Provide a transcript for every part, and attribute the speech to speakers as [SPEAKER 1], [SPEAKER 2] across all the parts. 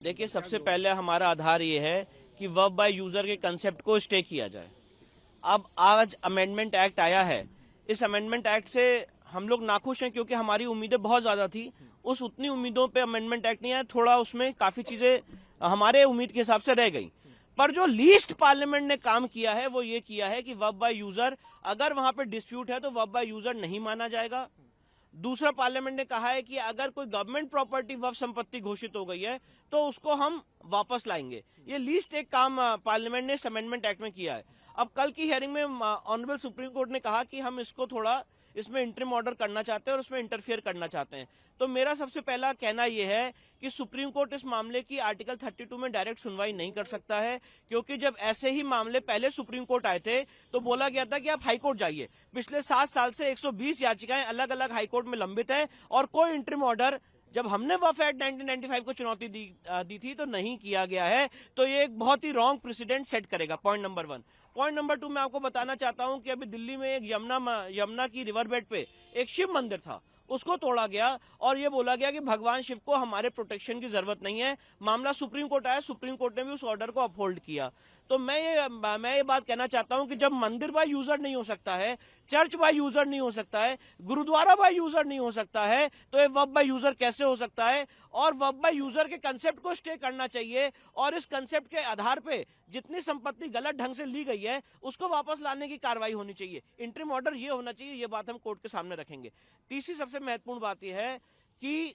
[SPEAKER 1] देखिए, सबसे पहले हमारा आधार ये है कि वर्ब बाय यूजर के कंसेप्ट को स्टे किया जाए। अब आज अमेंडमेंट एक्ट आया है। इस अमेंडमेंट एक्ट से हम लोग नाखुश हैं क्योंकि हमारी उम्मीदें बहुत ज्यादा थी। उस उतनी उम्मीदों पे अमेंडमेंट एक्ट नहीं आया, थोड़ा उसमें काफी चीजें हमारे उम्मीद के हिसाब से रह गई। पर जो लीस्ट पार्लियामेंट ने काम किया है वो ये किया है कि वर्ब बाय यूजर, अगर वहां पे डिस्प्यूट है तो वर्ब बाय यूजर नहीं माना जाएगा। दूसरा, पार्लियामेंट ने कहा है कि अगर कोई गवर्नमेंट प्रॉपर्टी वक्फ संपत्ति घोषित हो गई है तो उसको हम वापस लाएंगे। ये लीस्ट एक काम पार्लियामेंट ने इस अमेंडमेंट एक्ट में किया है। अब कल की हियरिंग में ऑनरेबल सुप्रीम कोर्ट ने कहा कि हम इसको थोड़ा इसमें इंटरिम ऑर्डर करना चाहते हैं और उसमें इंटरफियर करना चाहते हैं। तो मेरा सबसे पहला कहना यह है कि सुप्रीम कोर्ट इस मामले की आर्टिकल 32 में डायरेक्ट सुनवाई नहीं कर सकता है, क्योंकि जब ऐसे ही मामले पहले सुप्रीम कोर्ट आए थे तो बोला गया था कि आप हाईकोर्ट जाइए। पिछले 7 साल से 120 याचिकाएं अलग अलग हाईकोर्ट में लंबित है और कोई इंटरिम ऑर्डर जब हमने वक्फ एक्ट 1995 को चुनौती दी थी तो नहीं किया गया है। तो ये एक बहुत ही रॉन्ग प्रेसिडेंट सेट करेगा। Point number 1। पॉइंट नंबर 2, मैं आपको बताना चाहता हूं कि अभी दिल्ली में एक यमुना की रिवर बेड पे एक शिव मंदिर था, उसको तोड़ा गया और ये बोला गया कि भगवान शिव को हमारे प्रोटेक्शन की जरूरत नहीं है। मामला सुप्रीम कोर्ट आया, सुप्रीम कोर्ट ने भी उस ऑर्डर को अपहोल्ड किया। तो मैं ये बात कहना चाहता हूं कि जब मंदिर बाय यूजर नहीं हो सकता है, चर्च बाय यूजर नहीं हो सकता है, गुरुद्वारा बाय यूजर नहीं हो सकता है, तो ये वर्ब बाय यूजर कैसे हो सकता है? और वर्ब बाय यूजर के कंसेप्ट को स्टे करना चाहिए और इस कंसेप्ट के आधार पे जितनी संपत्ति गलत ढंग से ली गई है उसको वापस लाने की कार्रवाई होनी चाहिए। इंटरिम ऑर्डर ये होना चाहिए, ये बात हम कोर्ट के सामने रखेंगे। तीसरी सबसे महत्वपूर्ण बात यह है कि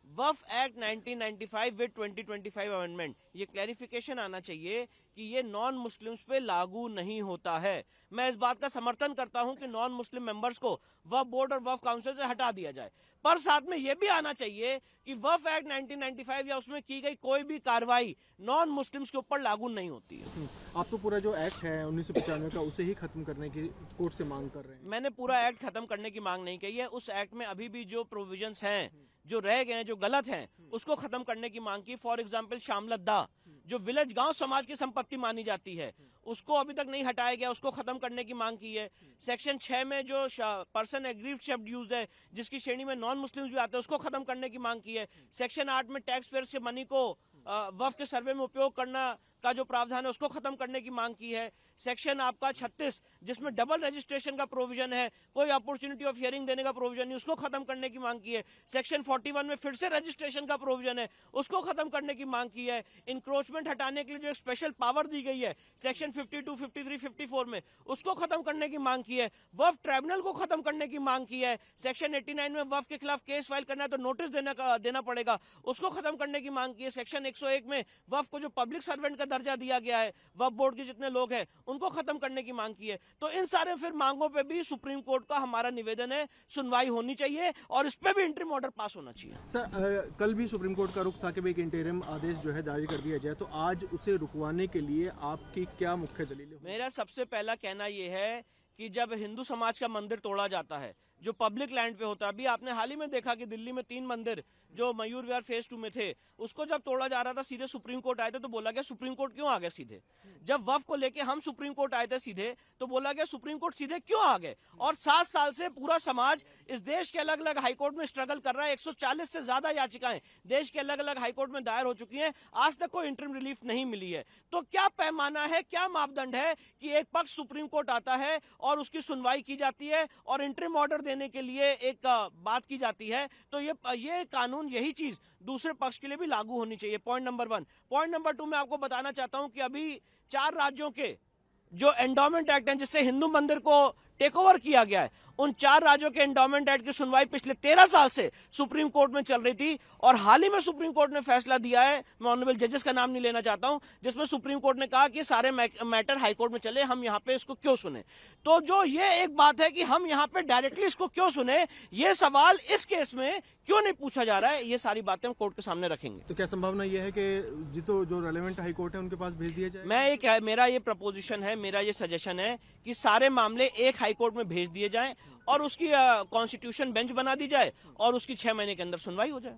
[SPEAKER 1] वक्फ एक्ट 1995 विद 2025 अमेंडमेंट, ये क्लैरिफिकेशन आना चाहिए कि ये नॉन मुस्लिम्स पे लागू नहीं होता है। मैं इस बात का समर्थन करता हूं कि नॉन मुस्लिम मेंबर्स को वक्फ बोर्ड और वक्फ काउंसिल से हटा दिया जाए, पर साथ में यह भी आना चाहिए कि वक्फ एक्ट 1995 या उसमें की गई कोई भी कार्रवाई नॉन मुस्लिम्स के ऊपर लागू नहीं होती है।
[SPEAKER 2] आप तो पूरा जो एक्ट है 1995 का उसे ही खत्म करने की कोर्ट से मांग कर रहे हैं।
[SPEAKER 1] मैंने पूरा एक्ट खत्म करने की मांग नहीं की है। उस एक्ट में अभी भी जो प्रोविजंस हैं, जो रह गए हैं, जो गलत हैं, उसको खत्म करने की मांग की। फॉर एग्जांपल शामलद्दा, जो विलेज गांव समाज की संपत्ति मानी जाती है, उसको अभी तक नहीं हटाया गया, उसको खत्म करने की मांग की है। सेक्शन 6 में जो पर्सन एग्रीव्ड शब्द यूज है, जिसकी श्रेणी में नॉन मुस्लिम्स भी आते हैं, उसको खत्म करने की मांग की है। सेक्शन 8 में टैक्स पेयर्स के मनी को वक्फ के सर्वे में उपयोग करना का जो प्रावधान है उसको खत्म करने की मांग की है। सेक्शन आपका 36 जिसमें डबल रजिस्ट्रेशन का प्रोविजन है, कोई अपॉर्चुनिटी ऑफ हियरिंग देने का प्रोविजन नहीं, उसको खत्म करने की मांग की है। सेक्शन 41 में फिर से रजिस्ट्रेशन का प्रोविजन है, उसको खत्म करने की मांग की है। इंक्रोचमेंट हटाने के लिए जो स्पेशल पावर दी गई है सेक्शन 52, 53, 54 में, उसको खत्म करने की मांग की है। वक्फ ट्राइब्यूनल को खत्म करने की मांग की है। सेक्शन 89 में वक्फ के खिलाफ केस फाइल करना है तो नोटिस देना पड़ेगा, उसको खत्म करने की मांग की है। सेक्शन 101 में वक्फ को जो पब्लिक सर्वेंट का दर्जा दिया गया है, वक्फ बोर्ड के जितने लोग हैं उनको खत्म करने की मांग की है। तो इन सारे फिर मांगों पे भी सुप्रीम कोर्ट का हमारा निवेदन है, सुनवाई होनी चाहिए और इस पे भी इंटरिम ऑर्डर पास होना चाहिए।
[SPEAKER 2] सर, कल भी सुप्रीम कोर्ट का रुख था कि एक इंटरिम आदेश जो है जारी कर दिया जाए, तो आज उसे रुकवाने के लिए आपकी क्या मुख्य दलील है?
[SPEAKER 1] मेरा सबसे पहला कहना यह है कि जब हिंदू समाज का मंदिर तोड़ा जाता है जो पब्लिक लैंड पे होता है, अभी आपने हाल ही में देखा कि दिल्ली में 3 मंदिर जो मयूर विहार फेज 2 में थे, उसको जब तोड़ा जा रहा था सीधे सुप्रीम कोर्ट आए थे तो बोला गया सुप्रीम कोर्ट क्यों आ गए सीधे। जब वक्फ को लेके हम सुप्रीम कोर्ट आए थे सीधे तो बोला गया सुप्रीम कोर्ट सीधे क्यों आ गए। और 7 साल से पूरा समाज इस देश के अलग अलग हाईकोर्ट में स्ट्रगल कर रहा है। 140 से ज्यादा याचिकाएं देश के अलग अलग हाईकोर्ट में दायर हो चुकी हैं, आज तक कोई इंटरिम रिलीफ नहीं मिली है। तो क्या पैमाना है, क्या मापदंड है कि एक पक्ष सुप्रीम कोर्ट आता है और उसकी सुनवाई की जाती है और इंटरिम ऑर्डर देने के लिए एक बात की जाती है, तो ये कानून, यही चीज दूसरे पक्ष के लिए भी लागू होनी चाहिए। Point number 1। पॉइंट नंबर 2, मैं आपको बताना चाहता हूं कि अभी 4 राज्यों के जो एंडोमेंट एक्ट हैं जिससे हिंदू मंदिर को टेक ओवर किया गया है, उन 4 राज्यों के एंडोमेंट एक्ट की सुनवाई पिछले 13 साल से सुप्रीम कोर्ट में चल रही थी और हाल ही में सुप्रीम कोर्ट ने फैसला दिया है, मैं ऑनरेबल जजेस का नाम नहीं लेना चाहता हूं, जिसमें सुप्रीम कोर्ट ने कहा कि सारे मैटर हाई कोर्ट में चले, हम यहां पे इसको क्यों सुने। तो जो ये एक बात है कि हम यहां पे डायरेक्टली इसको क्यों सुने, ये सवाल इस केस में क्यों नहीं पूछा जा रहा है, ये सारी बातें हम कोर्ट के सामने रखेंगे।
[SPEAKER 2] तो क्या संभावना यह है कि जो रेलेवेंट हाई कोर्ट है उनके पास भेज दिया जाए?
[SPEAKER 1] मेरा ये प्रपोजिशन है, मेरा ये सजेशन है कि सारे मामले एक हाई कोर्ट में भेज दिए जाएं और उसकी कॉन्स्टिट्यूशन बेंच बना दी जाए और उसकी 6 महीने के अंदर सुनवाई हो जाए।